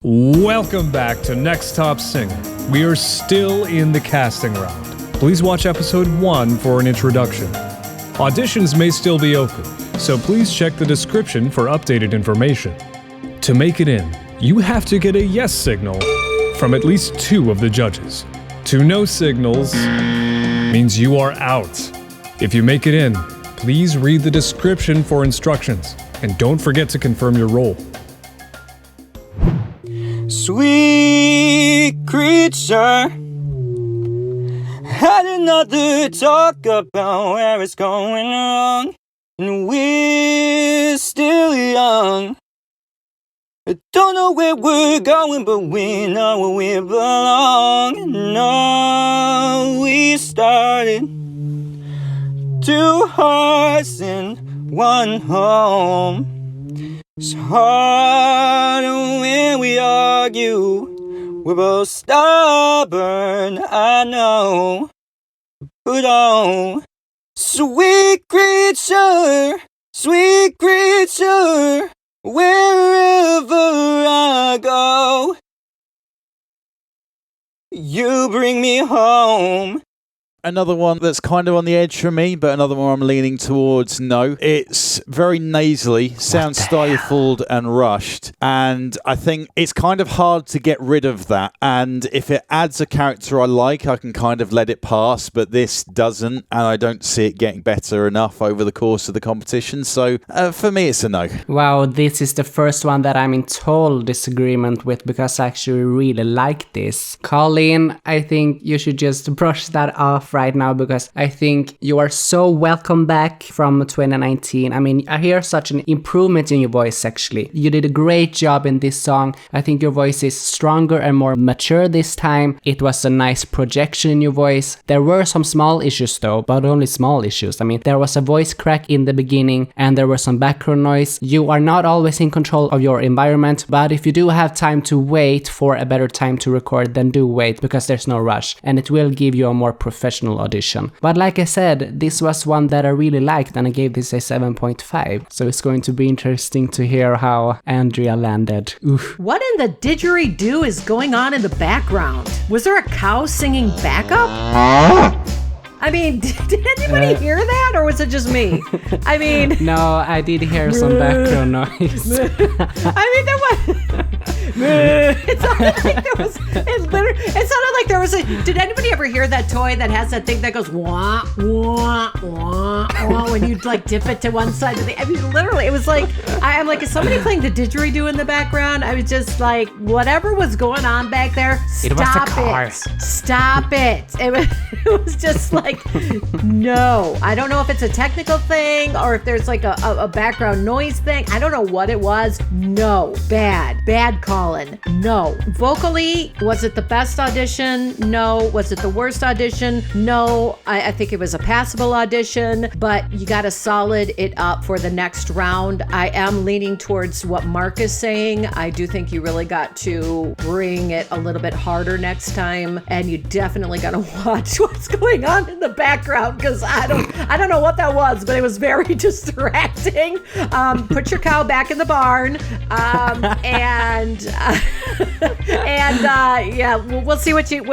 Welcome back to Next Top Singer. We are still in the casting round. Please watch episode 1 for an introduction. Auditions may still be open, so please check the description for updated information. To make it in, you have to get a yes signal from at least 2 of the judges. 2 no signals means you are out. If you make it in, please read the description for instructions, and don't forget to confirm your role. Sweet creature, had another talk about where it's going wrong, and we're still young. I don't know where we're going, but we know where we belong. No, we started 2 hearts in 1 home. It's hard when we argue. We're both stubborn, I know. But oh, sweet creature, wherever I go, you bring me home. Another one that's kind of on the edge for me, but another one I'm leaning towards no. It's very nasally, sounds stifled and rushed, and I think it's kind of hard to get rid of that. And if it adds a character I like, I can kind of let it pass, but this doesn't, and I don't see it getting better enough over the course of the competition. So for me, it's a no. Wow, this is the first one that I'm in total disagreement with because I actually really like this. Collin, I think you should just brush that off right now because I think you are so welcome back from 2019. I mean, I hear such an improvement in your voice actually. You did a great job in this song. I think your voice is stronger and more mature this time. It was a nice projection in your voice. There were some small issues though, but only small issues. I mean, there was a voice crack in the beginning and there was some background noise. You are not always in control of your environment, but if you do have time to wait for a better time to record, then do wait because there's no rush and it will give you a more professional audition. But like I said, this was one that I really liked and I gave this a 7.5. So it's going to be interesting to hear how Andrea landed. Oof. What in the didgeridoo is going on in the background? Was there a cow singing backup? I mean, did anybody hear that or was it just me? I mean... No, I did hear some background noise. I mean, there was... It sounded like there was... It sounded like there was a... Did anybody ever hear that toy that has that thing that goes wah, wah, wah, wah, when you like dip it to one side of the... I mean, literally, it was like... I'm like, is somebody playing the didgeridoo in the background? I was just like, whatever was going on back there, stop it. Stop it. It was just like... No, I don't know if it's a technical thing or if there's like a background noise thing. I don't know what it was. No, bad Collin. No. Vocally, was it the best audition? No. Was it the worst audition? No. I think it was a passable audition, but you got to solid it up for the next round. I am leaning towards what Mark is saying. I do think you really got to bring it a little bit harder next time, and you definitely got to watch what's going on in the background because I don't know what that was, but it was very distracting. Put your cow back in the barn, yeah, we'll see what you're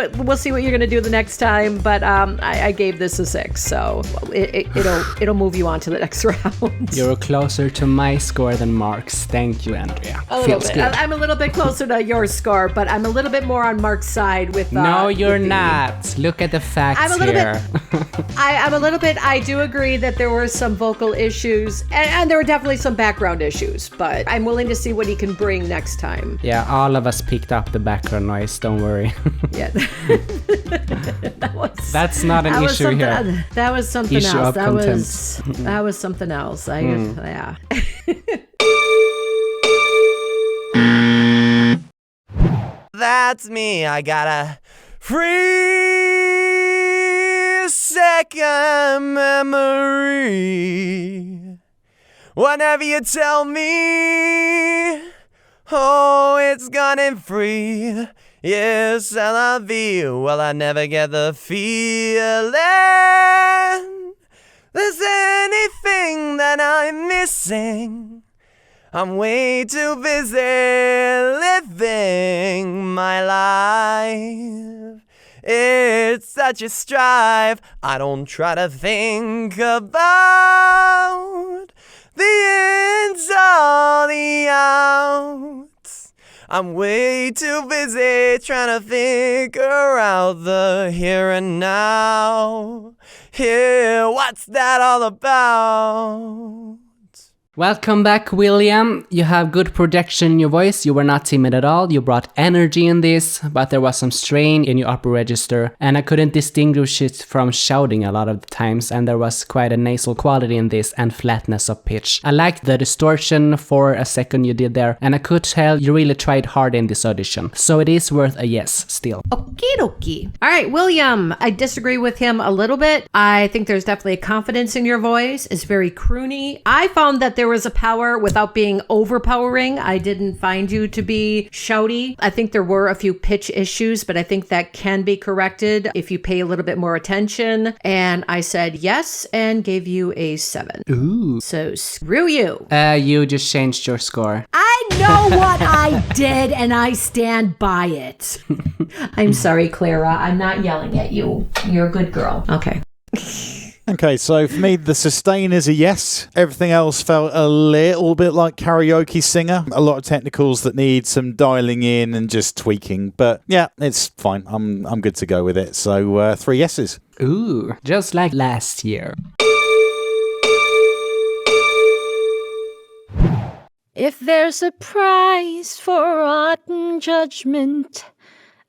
gonna do the next time. But I gave this a 6, so it'll move you on to the next round. You're closer to my score than Mark's. Thank you, Andrea. A little bit. I'm a little bit closer to your score, but I'm a little bit more on Mark's side with. No, you're not. Look at the facts I'm a little here. I'm a little bit. I do agree that there were some vocal issues, and there were definitely some background issues. But I'm willing to see what he can bring next time. Yeah, all of us picked up the background noise. Don't worry. Yeah, that's not an issue here. That was something issue else. That was something else. Yeah. That's me. I got a free second memory. Whatever you tell me, oh, it's gone and free. Yes, I love you. Well, I never get the feeling there's anything that I'm missing. I'm way too busy living my life. It's such a strife. I don't try to think about the ins or the outs. I'm way too busy trying to figure out the here and now. Here, what's that all about? Welcome back, William. You have good projection in your voice. You were not timid at all. You brought energy in this, but there was some strain in your upper register, and I couldn't distinguish it from shouting a lot of the times, and there was quite a nasal quality in this and flatness of pitch. I liked the distortion for a second you did there, and I could tell you really tried hard in this audition. So it is worth a yes still. Okie dokie. All right, William, I disagree with him a little bit. I think there's definitely a confidence in your voice. It's very croony. I found that there was a power without being overpowering. I didn't find you to be shouty. I think there were a few pitch issues, but I think that can be corrected if you pay a little bit more attention. And I said yes and gave you a 7. Ooh. So screw you. You just changed your score. I know what I did and I stand by it. I'm sorry, Clara. I'm not yelling at you. You're a good girl. Okay. Okay, so for me, the sustain is a yes. Everything else felt a little bit like karaoke singer. A lot of technicals that need some dialing in and just tweaking. But yeah, it's fine. I'm good to go with it. So 3 yeses. Ooh, just like last year. If there's a prize for rotten judgment,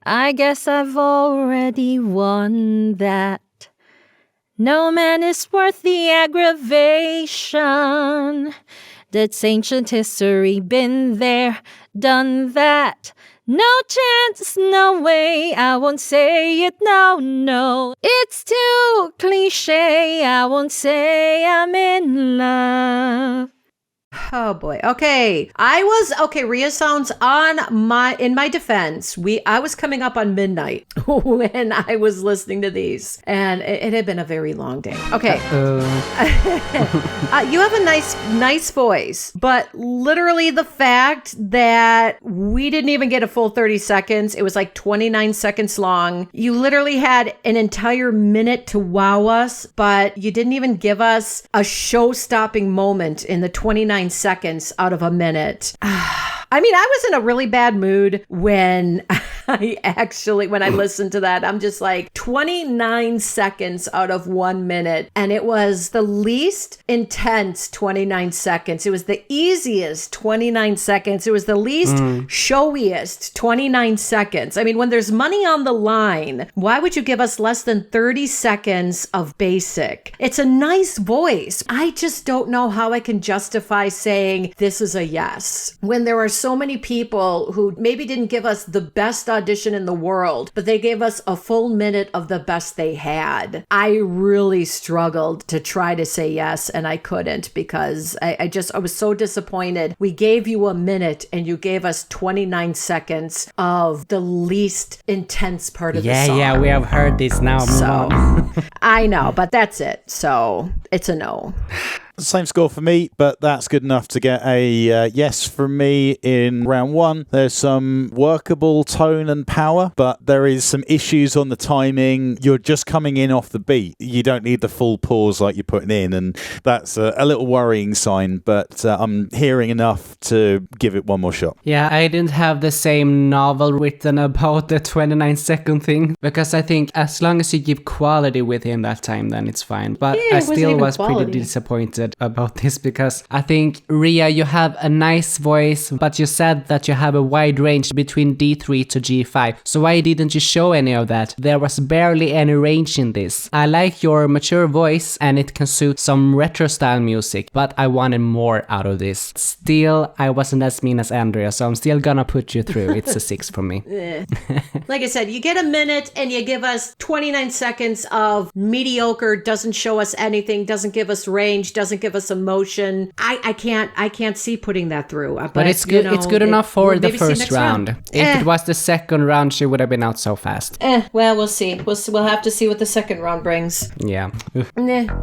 I guess I've already won that. No man is worth the aggravation. That's ancient history, been there, done that. No chance, no way, I won't say it, no. It's too cliche, I won't say I'm in love. Oh boy. Okay. RiaSounds in my defense, I was coming up on midnight when I was listening to these, and it had been a very long day. Okay. You have a nice voice, but literally the fact that we didn't even get a full 30 seconds, it was like 29 seconds long. You literally had an entire minute to wow us, but you didn't even give us a show-stopping moment in the 29 seconds out of a minute. I mean, I was in a really bad mood when I listened to that. I'm just like 29 seconds out of 1 minute. And it was the least intense 29 seconds. It was the easiest 29 seconds. It was the least showiest 29 seconds. I mean, when there's money on the line, why would you give us less than 30 seconds of basic? It's a nice voice. I just don't know how I can justify saying this is a yes when there are so many people who maybe didn't give us the best audition in the world, but they gave us a full minute of the best they had. I really struggled to try to say yes, and I couldn't because I was so disappointed. We gave you a minute and you gave us 29 seconds of the least intense part of the song. Yeah, we have heard this now. So I know, but that's it. So it's a no. Same score for me, but that's good enough to get a yes from me in round 1. There's some workable tone and power, but there is some issues on the timing. You're just coming in off the beat. You don't need the full pause like you're putting in, and that's a little worrying sign, but I'm hearing enough to give it one more shot. Yeah, I didn't have the same novel written about the 29-second thing, because I think as long as you give quality within that time, then it's fine. But Yeah, I it wasn't still even was quality. pretty disappointed about this, because I think, Ria, you have a nice voice, but you said that you have a wide range between D3 to G5. So why didn't you show any of that? There was barely any range in this. I like your mature voice and it can suit some retro style music, but I wanted more out of this. Still, I wasn't as mean as Andrea, so I'm still gonna put you through. It's a 6 for me. Like I said, you get a minute and you give us 29 seconds of mediocre, doesn't show us anything, doesn't give us range, doesn't doesn't give us emotion. I can't see putting that through. But it's good. It's good enough for the maybe see first next round. If it was the second round, she would have been out so fast. Well, we'll see. We'll have to see what the second round brings. Yeah.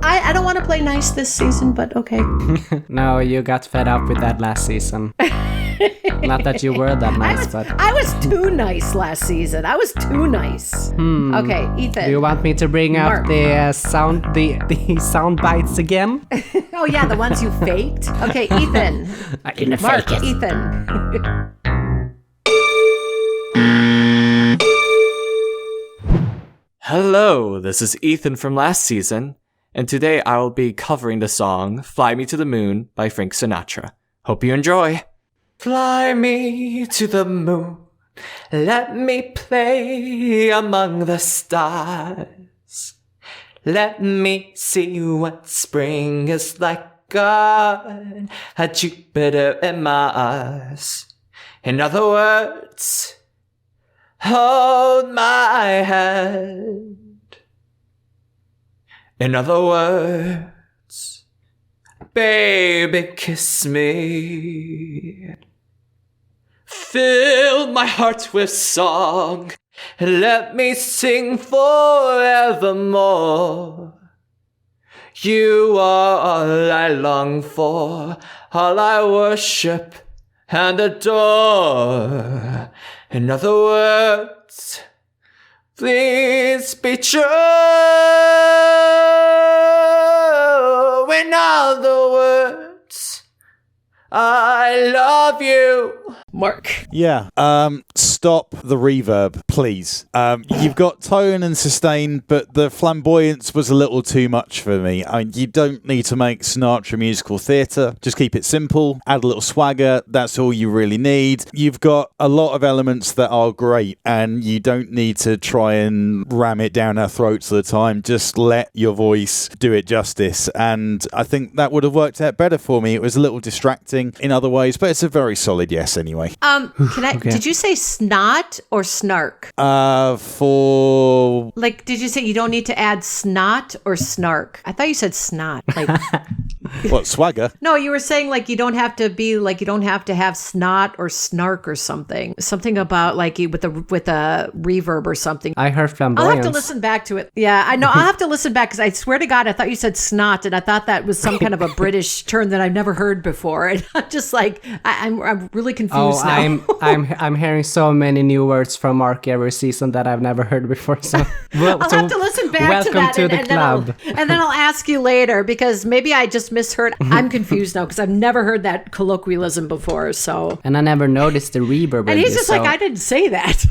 I don't want to play nice this season, but okay. No, you got fed up with that last season. Not that you were that nice, but I was too nice last season. I was too nice. Okay, Ethan. do you want me to bring up the sound bites again? Oh yeah, the ones you faked. Okay, Ethan. I didn't Mark, fake it. Ethan. Hello, this is Ethan from last season, and today I will be covering the song Fly Me to the Moon by Frank Sinatra. Hope you enjoy. Fly me to the moon, let me play among the stars. Let me see what spring is like on Jupiter and Mars. In other words, hold my hand. In other words, baby, kiss me. Fill my heart with song and let me sing forevermore. You are all I long for, all I worship and adore. In other words, please be true. In other words, I love you. Mark. Yeah. Stop the reverb, please. You've got tone and sustain, but the flamboyance was a little too much for me. I mean, you don't need to make Sinatra musical theatre. Just keep it simple. Add a little swagger. That's all you really need. You've got a lot of elements that are great, and you don't need to try and ram it down our throats all the time. Just let your voice do it justice. And I think that would have worked out better for me. It was a little distracting in other ways, but it's a very solid yes anyway. Did you say snot or snark? For... Like, did you say you don't need to add snot or snark? I thought you said snot. Like, What, swagger? no, you were saying like you don't have to have snot or snark or something. Something about like with a reverb or something. I heard I'll flamboyance. have to listen back to it. Yeah, I know. I'll have to listen back because I swear to God, I thought you said snot, and I thought that was some kind of a British term that I've never heard before. And I'm just like, I'm really confused now. I'm hearing so many new words from Mark every season that I've never heard before. So I'll have to listen back to welcome that. to the club. And then I'll ask you later because maybe I just misheard. I'm confused now because I've never heard that colloquialism before. So. And I never noticed the reverb. And he's just like, I didn't say that.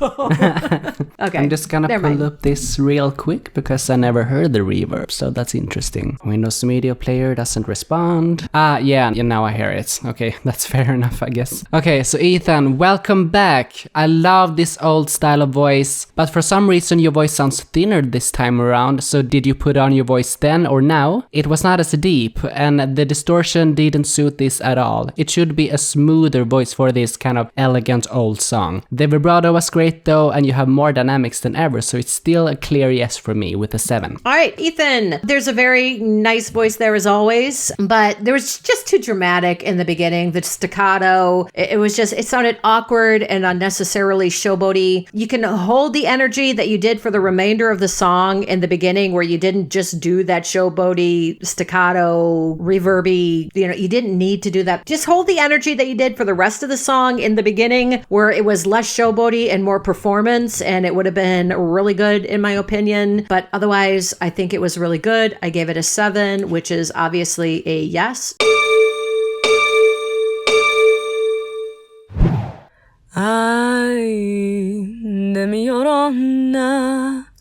Okay. I'm just gonna pull up this real quick because I never heard the reverb, so that's interesting. Windows Media Player doesn't respond. Yeah, now I hear it. Okay, that's fair enough, I guess. Okay, so Ethan, welcome back. I love this old style of voice, but for some reason your voice sounds thinner this time around, so did you put on your voice then or now? It was not as deep, and the distortion didn't suit this at all. It should be a smoother voice for this kind of elegant old song. The vibrato was great though, and you have more dynamics than ever, so it's still a clear yes for me with a 7. All right, Ethan, there's a very nice voice there as always, but there was just too dramatic in the beginning. The staccato, it sounded awkward and unnecessarily showboaty. You can hold the energy that you did for the remainder of the song in the beginning where you didn't just do that showboaty, staccato, reverby, you didn't need to do that. Just hold the energy that you did for the rest of the song in the beginning where it was less showboaty and more performance, and it would have been really good in my opinion. But otherwise, I think it was really good. I gave it a 7, which is obviously a yes. Ay de mi llorona,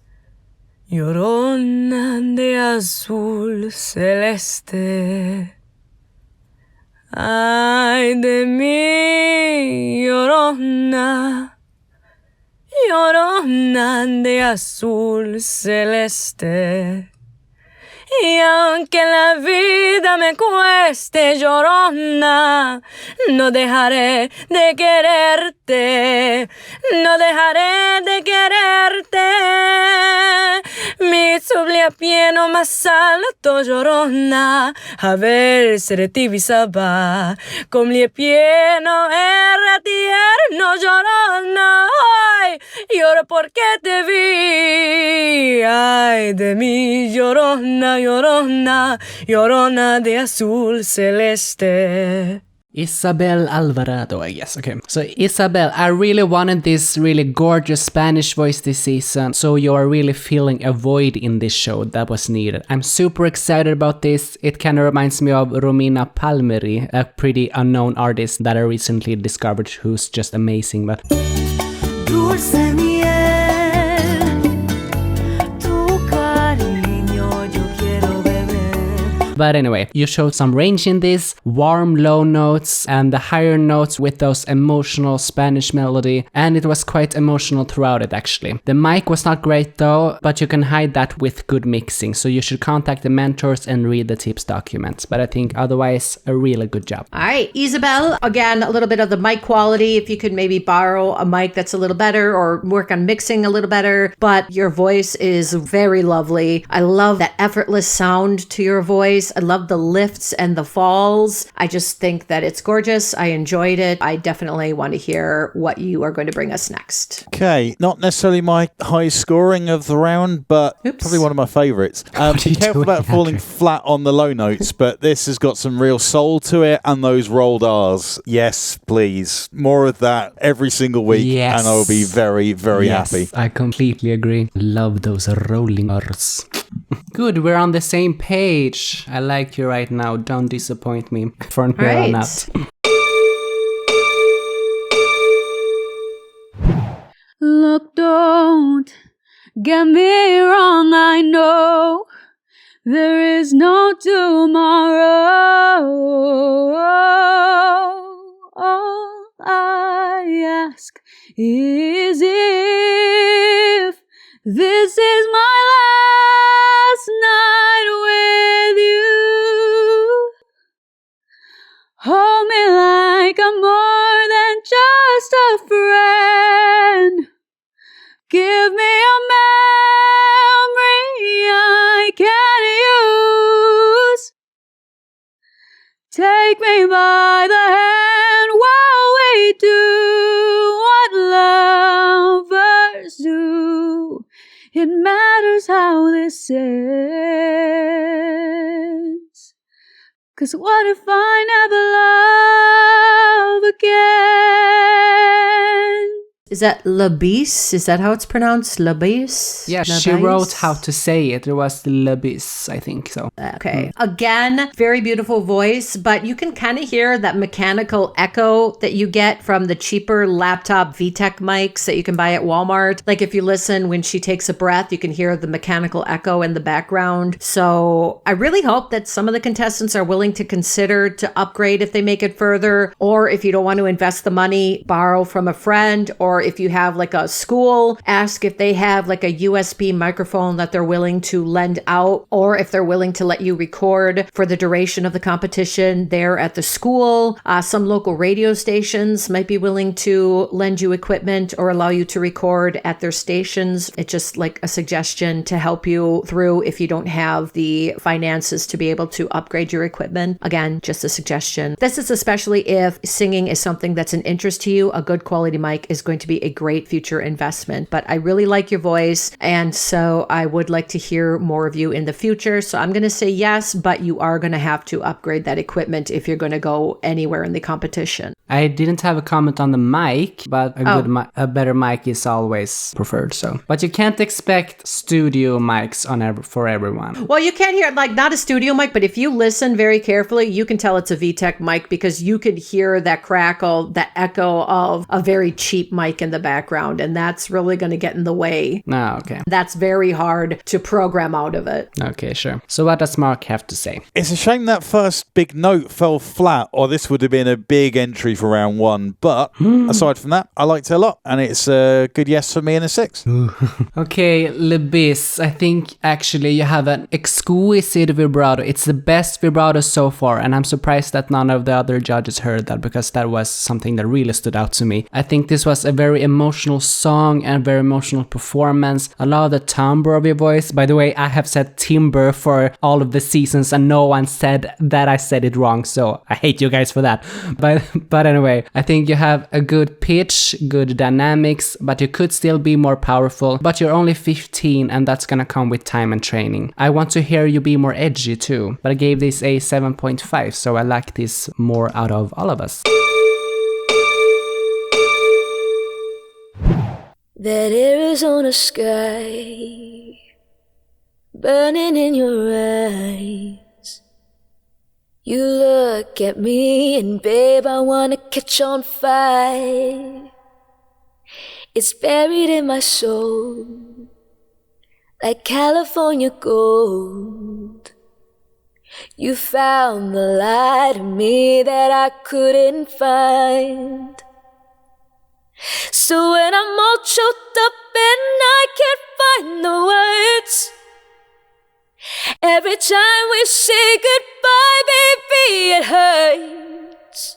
llorona de azul celeste. Ay de mi llorona, llorona de azul celeste. Y aunque la vida me cueste, llorona, no dejaré de quererte, no dejaré de quererte. Mi sublia pieno más alto Llorona, a ver se de ti visaba, com lie pieno era tierno Llorona, ay, lloro porque te vi, ay de mí Llorona, Llorona, Llorona de azul celeste. Isabelle Alvarado, I guess. Okay. So, Isabelle, I really wanted this really gorgeous Spanish voice this season, so you are really filling a void in this show that was needed. I'm super excited about this. It kind of reminds me of Romina Palmieri, a pretty unknown artist that I recently discovered who's just amazing, but... Dulce miel, tu cariño yo quiero beber. But anyway, you showed some range in this, warm low notes and the higher notes with those emotional Spanish melody, and it was quite emotional throughout it actually. The mic was not great though, but you can hide that with good mixing, so you should contact the mentors and read the tips documents, but I think otherwise a really good job. All right, Isabelle, again, a little bit of the mic quality. If you could maybe borrow a mic that's a little better or work on mixing a little better, but your voice is very lovely. I love that effortless sound to your voice. I love the lifts and the falls. I just think that it's gorgeous. I enjoyed it. I definitely want to hear what you are going to bring us next. Okay, not necessarily my highest scoring of the round, but probably one of my favourites. Be careful about falling flat on the low notes, but this has got some real soul to it, and those rolled R's. Yes, please. More of that every single week, and I will be very, very happy. I completely agree. Love those rolling R's. Good, we're on the same page. I like you right now. Don't disappoint me from here on out. Look, don't get me wrong, I know there is no tomorrow. All I ask is if this is my last night with you. Hold me like I'm more than just a friend. Give me a memory I can use. Take me by the hand while we do what lovers do. It matters how this ends. 'Cause what if I never love again? Is that Labis? Is that how it's pronounced? Labis? Yeah, she wrote how to say it. It was Labis, I think so. Okay. Again, very beautiful voice, but you can kind of hear that mechanical echo that you get from the cheaper laptop VTech mics that you can buy at Walmart. Like if you listen when she takes a breath, you can hear the mechanical echo in the background. So I really hope that some of the contestants are willing to consider to upgrade if they make it further, or if you don't want to invest the money, borrow from a friend, or if you have like a school, ask if they have like a USB microphone that they're willing to lend out, or if they're willing to let you record for the duration of the competition there at the school. Some local radio stations might be willing to lend you equipment or allow you to record at their stations. It's just like a suggestion to help you through if you don't have the finances to be able to upgrade your equipment. Again, just a suggestion. This is especially if singing is something that's an interest to you. A good quality mic is going to be a great future investment, but I really like your voice, and so I would like to hear more of you in the future. So I'm going to say yes, but you are going to have to upgrade that equipment if you're going to go anywhere in the competition. I didn't have a comment on the mic, but a better mic is always preferred. So, but you can't expect studio mics for everyone. Well, you can't hear like not a studio mic, but if you listen very carefully, you can tell it's a VTech mic because you can hear that crackle, that echo of a very cheap mic in the background, and that's really going to get in the way. Oh, okay. That's very hard to program out of it. Okay, sure. So what does Mark have to say? It's a shame that first big note fell flat, or this would have been a big entry for round 1. But aside from that, I liked it a lot, and it's a good yes for me and a 6. Okay, Lebis, I think actually you have an exquisite vibrato. It's the best vibrato so far, and I'm surprised that none of the other judges heard that, because that was something that really stood out to me. I think this was a very emotional song and very emotional performance. I love the timbre of your voice. By the way, I have said timbre for all of the seasons, and no one said that I said it wrong, so I hate you guys for that. But anyway, I think you have a good pitch, good dynamics, but you could still be more powerful. But you're only 15, and that's gonna come with time and training. I want to hear you be more edgy too, but I gave this a 7.5, so I like this more out of all of us. That Arizona sky burning in your eyes. You look at me and babe, I wanna catch on fire. It's buried in my soul like California gold. You found the light in me that I couldn't find. So when I'm all choked up and I can't find the words, every time we say goodbye, baby, it hurts.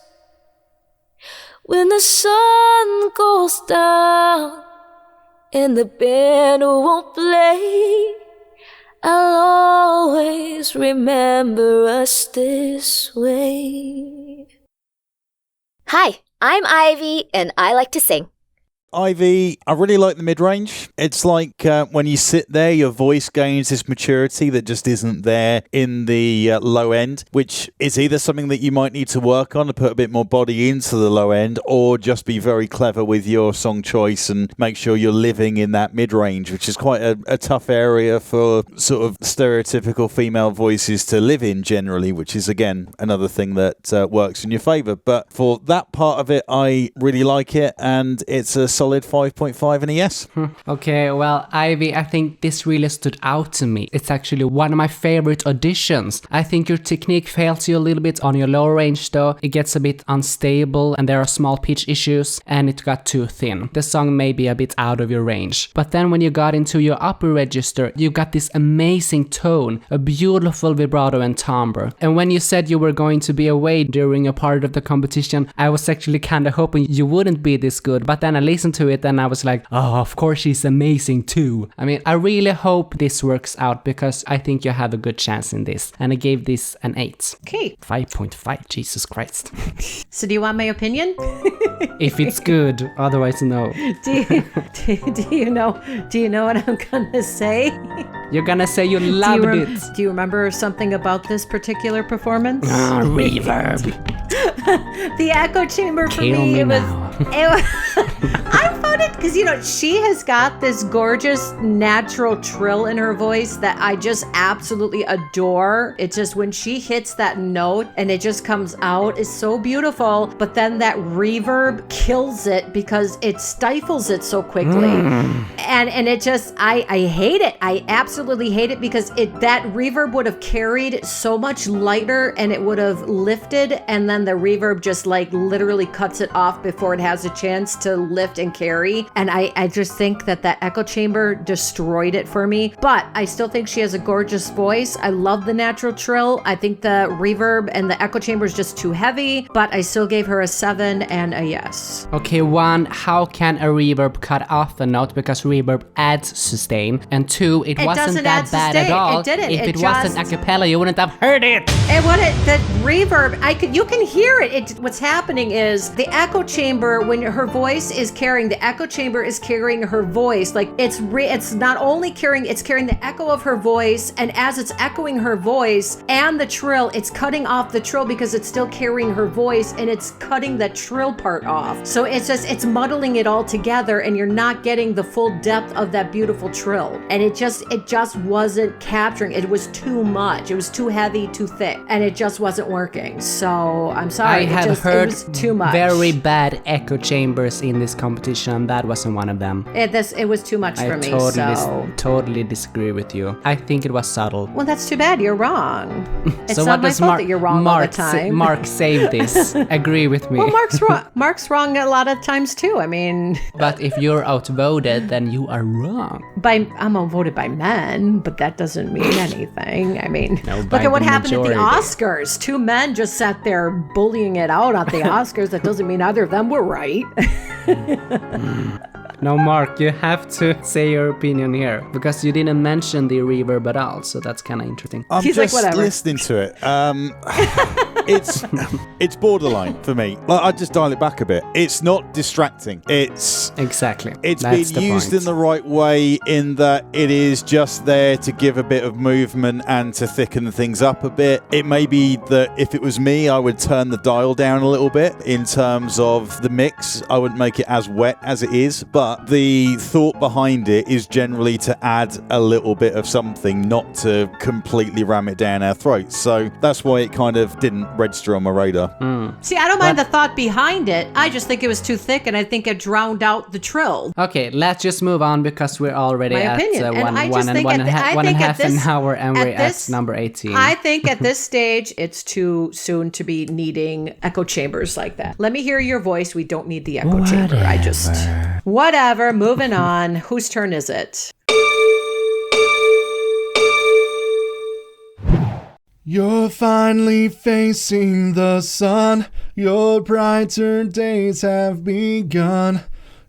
When the sun goes down and the band won't play, I'll always remember us this way. Hi, I'm Aivi, and I like to sing. Aivi, I really like the mid-range. It's like when you sit there, your voice gains this maturity that just isn't there in the low end, which is either something that you might need to work on to put a bit more body into the low end, or just be very clever with your song choice and make sure you're living in that mid-range, which is quite a tough area for sort of stereotypical female voices to live in generally, which is, again, another thing that works in your favour. But for that part of it, I really like it, and it's a solid 5.5 and a yes. Okay, well, Aivi, I think this really stood out to me. It's actually one of my favorite auditions. I think your technique fails you a little bit on your lower range though. It gets a bit unstable and there are small pitch issues and it got too thin. The song may be a bit out of your range. But then when you got into your upper register, you got this amazing tone, a beautiful vibrato and timbre. And when you said you were going to be away during a part of the competition, I was actually kind of hoping you wouldn't be this good. But then I listened to it and I was like, oh, of course she's amazing too. I mean, I really hope this works out because I think you have a good chance in this. And I gave this an 8. Okay. 5.5, Jesus Christ. So do you want my opinion? If it's good, otherwise no. Do you know what I'm gonna say? You're gonna say you loved it. Do you remember something about this particular performance? Reverb. The echo chamber for Kill me it was now. I found it because she has got this gorgeous natural trill in her voice that I just absolutely adore. It's just when she hits that note and it just comes out, it's so beautiful. But then that reverb kills it because it stifles it so quickly. And it just I hate it. I absolutely hate it because that reverb would have carried so much lighter and it would have lifted, and then the reverb just like literally cuts it off before it has a chance to lift and carry. And I just think that echo chamber destroyed it for me. But I still think she has a gorgeous voice. I love the natural trill. I think the reverb and the echo chamber is just too heavy, but I still gave her a 7 and a yes. Okay, 1, how can a reverb cut off a note because reverb adds sustain? And 2, it wasn't that bad at all. It didn't. If it wasn't a cappella, you wouldn't have heard it. And the reverb, you can hear it. What's happening is the echo chamber, when her voice is carrying, the echo chamber is carrying her voice. Like it's not only carrying the echo of her voice, and as it's echoing her voice and the trill, it's cutting off the trill because it's still carrying her voice and it's cutting the trill part off. So it's muddling it all together and you're not getting the full depth of that beautiful trill. And it just wasn't capturing. It was too much. It was too heavy, too thick, and it just wasn't working. So I'm sorry. I have heard it was too much. Very bad echo chambers in this competition that wasn't one of them. It was too much for me, totally disagree with you. I think it was subtle. Well, that's too bad. You're wrong. It's So not what my does fault that you're wrong all the time. Mark save this. Agree with me. Well, Mark's wrong. Mark's wrong a lot of times too. I mean, But if you're outvoted, then you are wrong. I'm outvoted by men, but that doesn't mean anything. I mean, No, look by at what the happened at the majority. Oscars. 2 men just sat there bullying it out at the Oscars. That doesn't mean either of them were right. No, Mark, you have to say your opinion here because you didn't mention the reverb at all, so that's kind of interesting. I'm He's like, just whatever. listening to it. It's borderline for me. Like, I just dial it back a bit. It's not distracting. It's Exactly. It's That's been the used point. in the right way in that it is just there to give a bit of movement and to thicken things up a bit. It may be that if it was me, I would turn the dial down a little bit in terms of the mix. I wouldn't make it as wet as it is, but the thought behind it is generally to add a little bit of something, not to completely ram it down our throats. So that's why it kind of didn't register on my radar. See, I don't mind the thought behind it. I just think it was too thick, and I think it drowned out the trill. Okay, let's just move on because we're already My at opinion. And I just think one at and a the- half- I one and a think half at an this- hour, and we're at at this- number 18. I think at this stage, it's too soon to be needing echo chambers like that. Let me hear your voice. We don't need the echo chamber. Whatever. Moving on. Whose turn is it? You're finally facing the sun. Your brighter days have begun.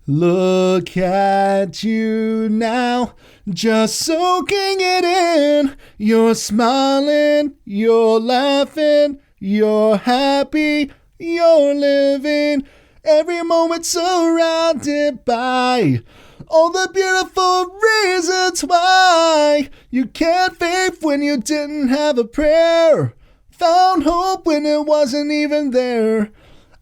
Look at you now, just soaking it in. You're smiling, you're laughing, you're happy, you're living. Every moment surrounded by all the beautiful reasons why you can't faith when you didn't have a prayer. Found hope when it wasn't even there.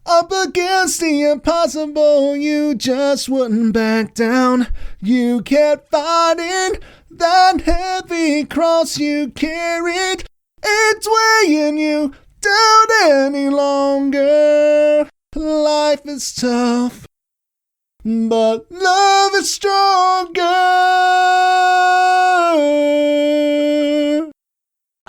Up against the impossible, you just wouldn't back down. You kept fighting that heavy cross you carried. It's weighing you down any longer. Life is tough, but love is stronger.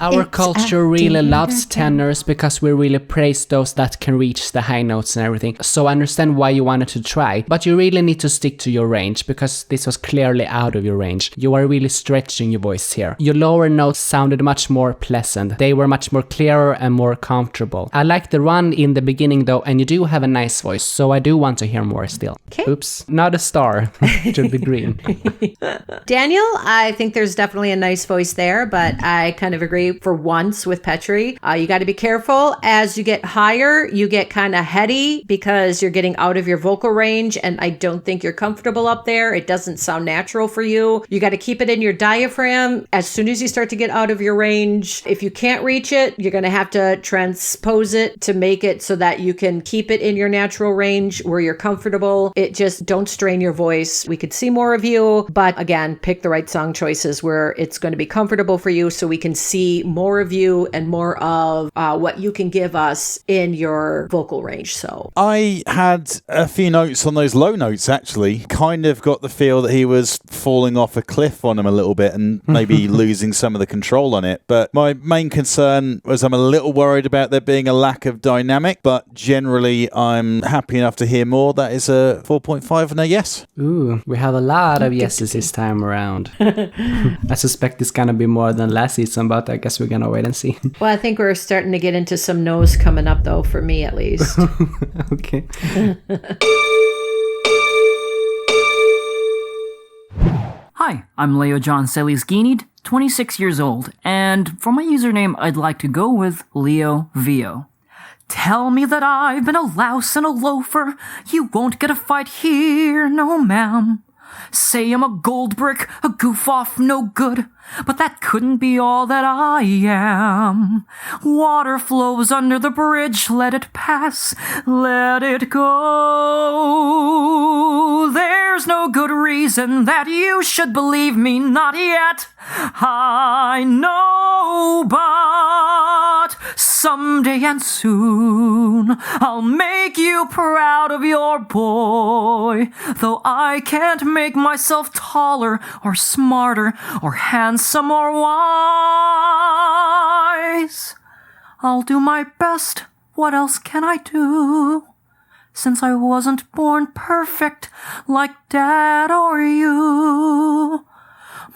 Our It's culture really loves tenors because we really praise those that can reach the high notes and everything. So I understand why you wanted to try, but you really need to stick to your range because this was clearly out of your range. You are really stretching your voice here. Your lower notes sounded much more pleasant. They were much more clearer and more comfortable. I like the run in the beginning though, and you do have a nice voice, so I do want to hear more still. Okay. Oops, not a star to the green. Daniel, I think there's definitely a nice voice there, but I kind of agree for once with Petri. You got to be careful. As you get higher, you get kind of heady because you're getting out of your vocal range, and I don't think you're comfortable up there. It doesn't sound natural for you. You got to keep it in your diaphragm. As soon as you start to get out of your range, if you can't reach it, you're going to have to transpose it to make it so that you can keep it in your natural range where you're comfortable. It just don't strain your voice. We could see more of you, but again, pick the right song choices where it's going to be comfortable for you so we can see more of you and more of what you can give us in your vocal range. So I had a few notes on those low notes, actually. Kind of got the feel that he was falling off a cliff on them a little bit and maybe losing some of the control on it. But my main concern was I'm a little worried about there being a lack of dynamic, but generally I'm happy enough to hear more. That is a 4.5 and a yes. Ooh, we have a lot of yeses this time around. I suspect it's gonna be more than last season, but I guess we're gonna wait and see. well, I think we're starting to get into some no's coming up though, for me at least. Okay. Hi, I'm Leo John Celis Guinid, 26 years old, and for my username I'd like to go with LeoVO. Tell me that I've been a louse and a loafer, you won't get a fight here, no ma'am. Say I'm a gold brick, a goof off, no good, but that couldn't be all that I am. Water flows under the bridge, let it pass, let it go. There's no good reason that you should believe me, not yet. I know, but someday and soon own. I'll make you proud of your boy. Though I can't make myself taller or smarter or handsome or wise, I'll do my best. What else can I do? Since I wasn't born perfect like Dad or you.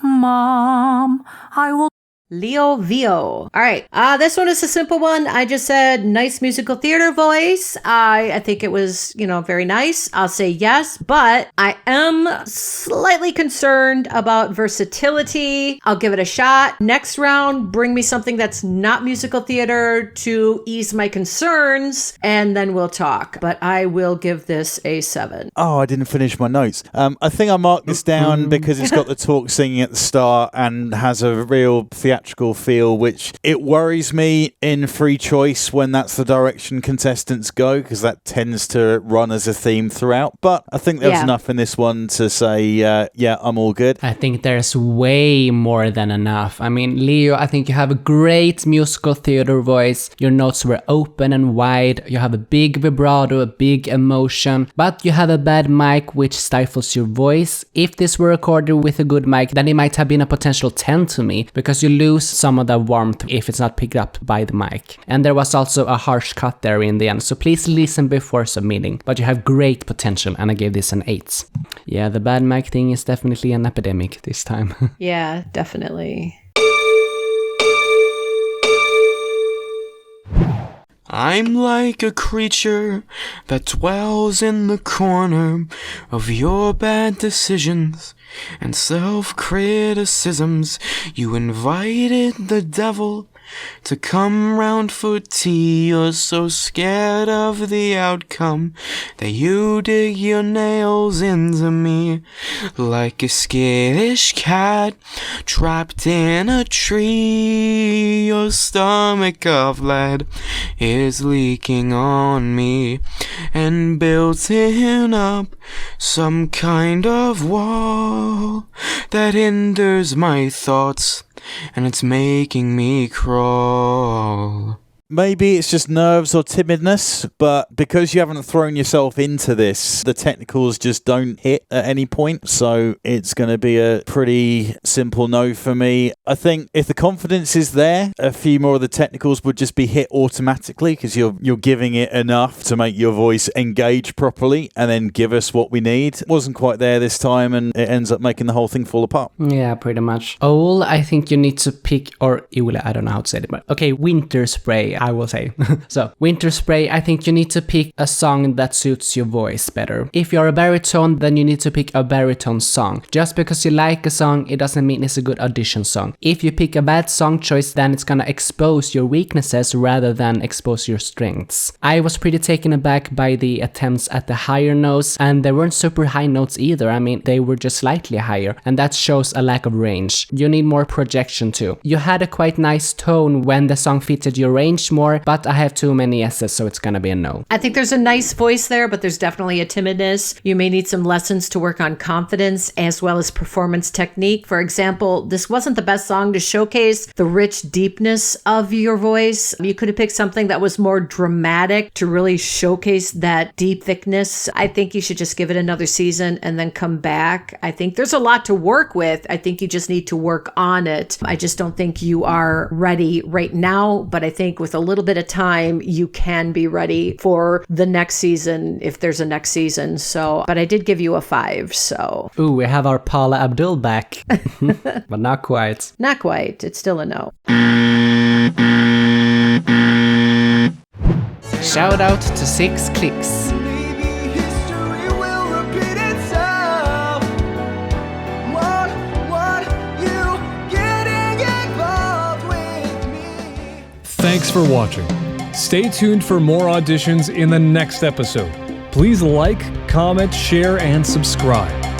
Mom, I will... LeoVO. All right. This one is a simple one. I just said nice musical theater voice. I think it was, very nice. I'll say yes, but I am slightly concerned about versatility. I'll give it a shot. Next round, bring me something that's not musical theater to ease my concerns, and then we'll talk. But I will give this a 7. Oh, I didn't finish my notes. I think I marked this down because it's got the talk singing at the start and has a real theatrical feel, which it worries me in free choice when that's the direction contestants go, because that tends to run as a theme throughout. But I think there was enough in this one to say, yeah, I'm all good. I think there's way more than enough. I mean, Leo, I think you have a great musical theater voice. Your notes were open and wide. You have a big vibrato, a big emotion, but you have a bad mic which stifles your voice. If this were recorded with a good mic, then it might have been a potential 10 to me, because you lose some of the warmth if it's not picked up by the mic. And there was also a harsh cut there in the end, so please listen before submitting. But you have great potential, and I gave this an 8. Yeah, the bad mic thing is definitely an epidemic this time. Yeah, definitely. I'm like a creature that dwells in the corner of your bad decisions and self-criticisms. You invited the devil to come round for tea. You're so scared of the outcome that you dig your nails into me like a skittish cat trapped in a tree. Your stomach of lead is leaking on me and building up some kind of wall that hinders my thoughts, and it's making me crawl. Maybe it's just nerves or timidness, but because you haven't thrown yourself into this, the technicals just don't hit at any point, so it's going to be a pretty simple no for me. I think if the confidence is there, a few more of the technicals would just be hit automatically, because you're giving it enough to make your voice engage properly and then give us what we need. It wasn't quite there this time, and it ends up making the whole thing fall apart. Yeah, pretty much. All I think you need to pick, or I don't know how to say it, but okay, WinterSpray, I will say. So, WinterSpray, I think you need to pick a song that suits your voice better. If you're a baritone, then you need to pick a baritone song. Just because you like a song, it doesn't mean it's a good audition song. If you pick a bad song choice, then it's gonna expose your weaknesses rather than expose your strengths. I was pretty taken aback by the attempts at the higher notes, and they weren't super high notes either. I mean, they were just slightly higher, and that shows a lack of range. You need more projection too. You had a quite nice tone when the song fitted your range more, but I have too many S's, so it's gonna be a no. I think there's a nice voice there, but there's definitely a timidness. You may need some lessons to work on confidence as well as performance technique. For example, this wasn't the best song to showcase the rich deepness of your voice. You could have picked something that was more dramatic to really showcase that deep thickness. I think you should just give it another season and then come back. I think there's a lot to work with. I think you just need to work on it. I just don't think you are ready right now, but I think with a little bit of time, you can be ready for the next season if there's a next season. So, but I did give you a 5, so. Ooh, we have our Paula Abdul back. But not quite. Not quite. It's still a no. Shout out to 6 Clicks. Thanks for watching. Stay tuned for more auditions in the next episode. Please like, comment, share, and subscribe.